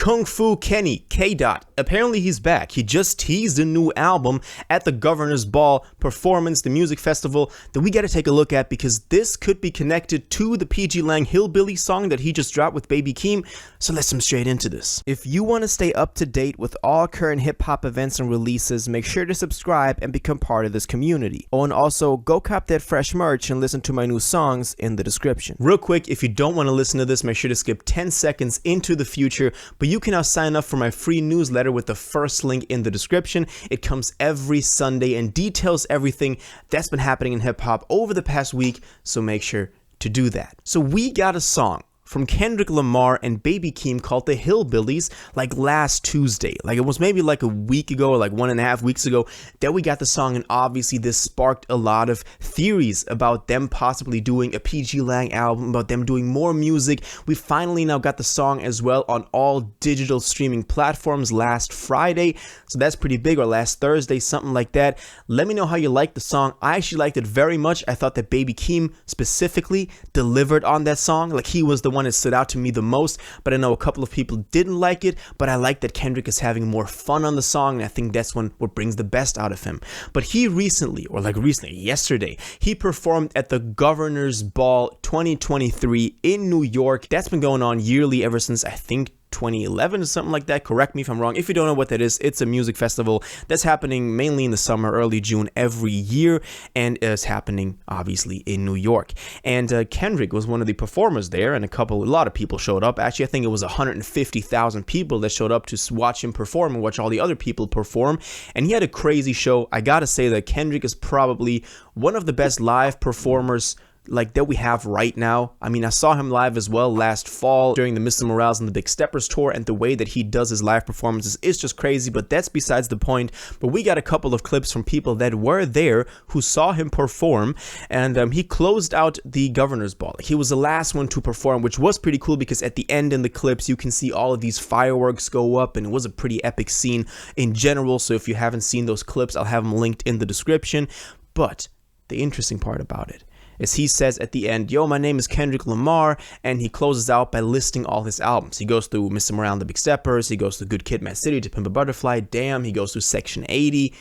Kung Fu Kenny, K. Dot. Apparently he's back. He just teased a new album at the Governor's Ball performance, the music festival, that we gotta take a look at because this could be connected to the pgLang Hillbillies song that he just dropped with Baby Keem. So let's jump straight into this. If you want to stay up to date with all current hip-hop events and releases, make sure to subscribe and become part of this community. Oh, and also go cop that fresh merch and listen to my new songs in the description. Real quick, if you don't want to listen to this, make sure to skip 10 seconds into the future, but you can now sign up for my free newsletter with the first link in the description. It comes every Sunday and details everything that's been happening in hip-hop over the past week, so make sure to do that. So we got a song from Kendrick Lamar and Baby Keem called the Hillbillies like last Tuesday. Like it was maybe like a week ago or like 1.5 weeks ago that we got the song, and obviously this sparked a lot of theories about them possibly doing a pgLang album, about them doing more music. We finally now got the song as well on all digital streaming platforms last Friday, so that's pretty big, or last Thursday, something like that. Let me know how you liked the song. I actually liked it very much. I thought that Baby Keem specifically delivered on that song. Like he was the one that stood out to me the most, but I know a couple of people didn't like it, but I like that Kendrick is having more fun on the song, and I think that's what brings the best out of him. But he yesterday, he performed at the Governor's Ball 2023 in New York. That's been going on yearly ever since, I think, 2011 or something like that. Correct me if I'm wrong. If you don't know what that is, it's a music festival that's happening mainly in the summer, early June every year, and is happening obviously in New York. And Kendrick was one of the performers there, and a lot of people showed up. Actually, I think it was 150,000 people that showed up to watch him perform and watch all the other people perform, and he had a crazy show. I gotta say that Kendrick is probably one of the best live performers like that we have right now. I mean, I saw him live as well last fall during the Mr. Morales and the Big Steppers tour, and the way that he does his live performances is just crazy, but that's besides the point. But we got a couple of clips from people that were there who saw him perform, and he closed out the Governor's Ball. He was the last one to perform, which was pretty cool because at the end in the clips you can see all of these fireworks go up, and it was a pretty epic scene in general. So if you haven't seen those clips, I'll have them linked in the description. But the interesting part about it is he says at the end, "Yo, my name is Kendrick Lamar," and he closes out by listing all his albums. He goes through Mr. Morale and the Big Steppers, he goes through Good Kid, Mad City, To Pimp a Butterfly, Damn, he goes through Section 80,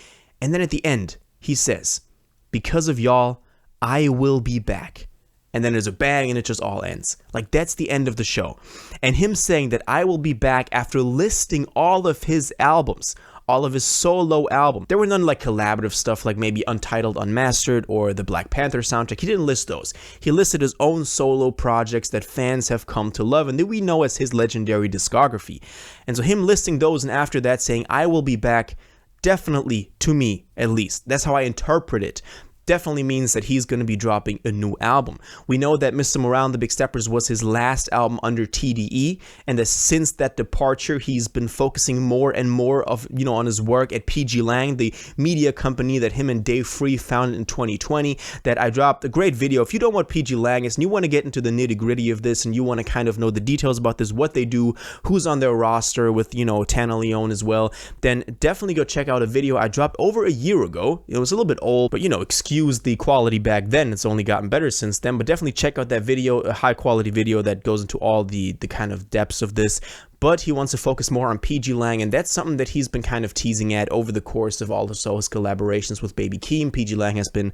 and then at the end, he says, "Because of y'all, I will be back." And then there's a bang and it just all ends. Like that's the end of the show. And him saying that I will be back after listing all of his albums, all of his solo album. There were none like collaborative stuff like maybe Untitled Unmastered or the Black Panther soundtrack. He didn't list those. He listed his own solo projects that fans have come to love and that we know as his legendary discography. And so him listing those and after that saying I will be back, definitely, to me at least, that's how I interpret it, definitely means that he's going to be dropping a new album. We know that Mr. Morale and the Big Steppers was his last album under TDE, and that since that departure, he's been focusing more and more of, on his work at pgLang, the media company that him and Dave Free founded in 2020, that I dropped a great video. If you don't know what pgLang is and you want to get into the nitty gritty of this and you want to kind of know the details about this, what they do, who's on their roster with, Tana Leone as well, then definitely go check out a video I dropped over a year ago. It was a little bit old, but excuse the quality back then. It's only gotten better since then, but definitely check out that video, a high quality video that goes into all the kind of depths of this. But he wants to focus more on pgLang, and that's something that he's been kind of teasing at over the course of all of his collaborations with Baby Keem. pgLang has been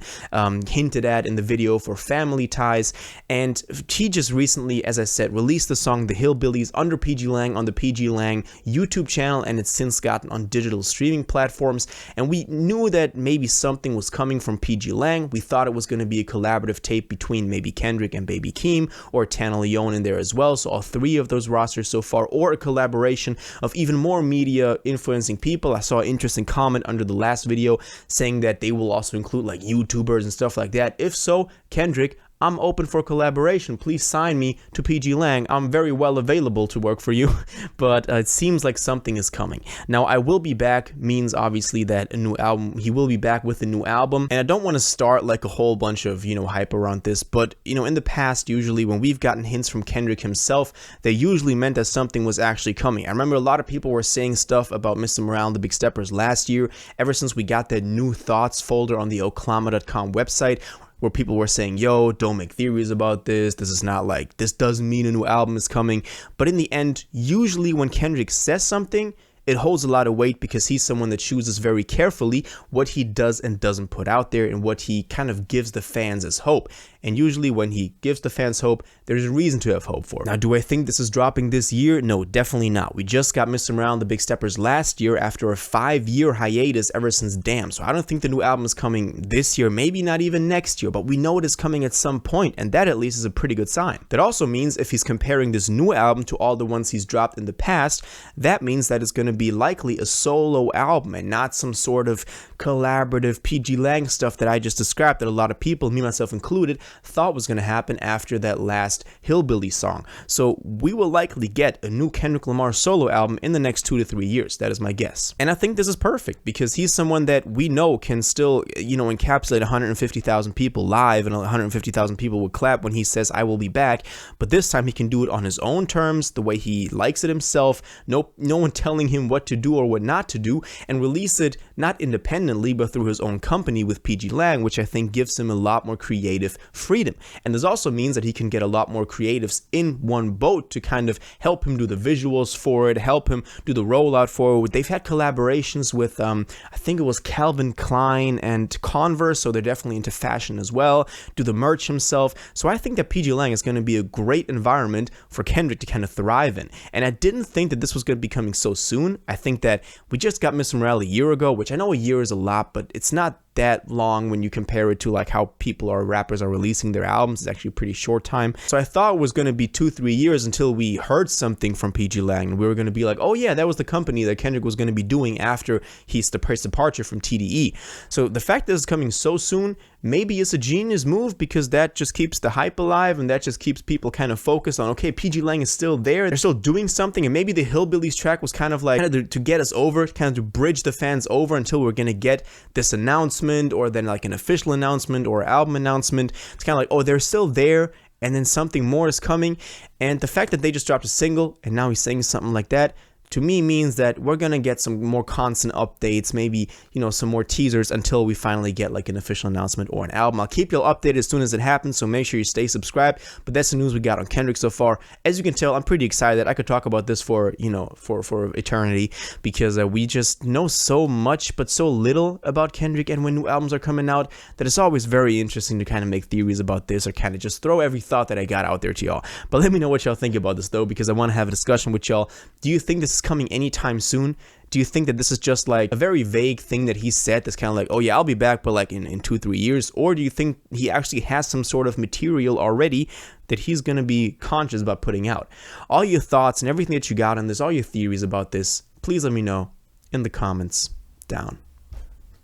hinted at in the video for Family Ties, and he just recently, as I said, released the song The Hillbillies under pgLang on the pgLang YouTube channel, and it's since gotten on digital streaming platforms, and we knew that maybe something was coming from pgLang. We thought it was going to be a collaborative tape between maybe Kendrick and Baby Keem, or Tana Leone in there as well, so all three of those rosters so far, or a collaboration of even more media influencing people. I saw an interesting comment under the last video saying that they will also include like YouTubers and stuff like that. If so, Kendrick, I'm open for collaboration. Please sign me to pgLang. I'm very well available to work for you. But it seems like something is coming. Now, I will be back means obviously that a new album, he will be back with a new album. And I don't want to start like a whole bunch of, hype around this. But, in the past, usually when we've gotten hints from Kendrick himself, they usually meant that something was actually coming. I remember a lot of people were saying stuff about Mr. Morale and the Big Steppers last year, ever since we got that New Thoughts folder on the Oklahoma.com website. where people were saying, yo, don't make theories about this. This is not like, this doesn't mean a new album is coming. But in the end, usually when Kendrick says something, it holds a lot of weight because he's someone that chooses very carefully what he does and doesn't put out there and what he kind of gives the fans as hope. And usually when he gives the fans hope, there's a reason to have hope for it. Now, do I think this is dropping this year? No, definitely not. We just got Mr. Morale, the Big Steppers last year after a 5-year hiatus ever since Damn. So I don't think the new album is coming this year, maybe not even next year, but we know it is coming at some point, and that at least is a pretty good sign. That also means if he's comparing this new album to all the ones he's dropped in the past, that means that it's going to be likely a solo album and not some sort of collaborative pgLang stuff that I just described that a lot of people, me myself included, thought was going to happen after that last Hillbillies song. So we will likely get a new Kendrick Lamar solo album in the next 2 to 3 years. That is my guess. And I think this is perfect because he's someone that we know can still, encapsulate 150,000 people live, and 150,000 people would clap when he says, I will be back. But this time he can do it on his own terms, the way he likes it himself, no one telling him what to do or what not to do, and release it not independently but through his own company with pgLang, which I think gives him a lot more creative freedom. And this also means that he can get a lot more creatives in one boat to kind of help him do the visuals for it, help him do the rollout for it. They've had collaborations with I think it was Calvin Klein and Converse, so they're definitely into fashion as well, do the merch himself. So I think that pgLang is going to be a great environment for Kendrick to kind of thrive in. And I didn't think that this was going to be coming so soon. I think that we just got Mr. Morale a year ago, which I know a year is a lot, but it's not that long when you compare it to like how people or rappers are releasing their albums. It's actually a pretty short time. So I thought it was going to be 2-3 years until we heard something from pgLang, and we were going to be like, oh yeah, that was the company that Kendrick was going to be doing after his departure from TDE. So the fact that it's coming so soon, maybe it's a genius move because that just keeps the hype alive, and that just keeps people kind of focused on, okay, pgLang is still there, they're still doing something. And maybe the Hillbillies track was kind of like to get us over, kind of to bridge the fans over until we're going to get this announcement, or then like an official announcement or album announcement. It's kind of like, oh, they're still there, and then something more is coming. And the fact that they just dropped a single and now he's saying something like that, to me means that we're gonna get some more constant updates, maybe some more teasers until we finally get like an official announcement or an album. I'll keep you all updated as soon as it happens, so make sure you stay subscribed. But that's the news we got on Kendrick so far. As you can tell, I'm pretty excited. I could talk about this for for eternity because we just know so much but so little about Kendrick and when new albums are coming out that it's always very interesting to kind of make theories about this or kind of just throw every thought that I got out there to y'all. But let me know what y'all think about this though, because I want to have a discussion with y'all. Do you think this is coming anytime soon? Do you think that this is just like a very vague thing that he said that's kind of like, oh yeah, I'll be back, but like in 2-3 years? Or do you think he actually has some sort of material already that he's going to be conscious about putting out? All your thoughts and everything that you got on this, all your theories about this, please let me know in the comments down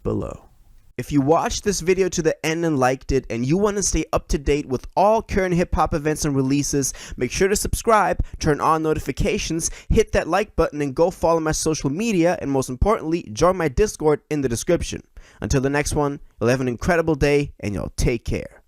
below. If you watched this video to the end and liked it, and you want to stay up to date with all current hip-hop events and releases, make sure to subscribe, turn on notifications, hit that like button, and go follow my social media, and most importantly, join my Discord in the description. Until the next one, you'll have an incredible day, and y'all take care.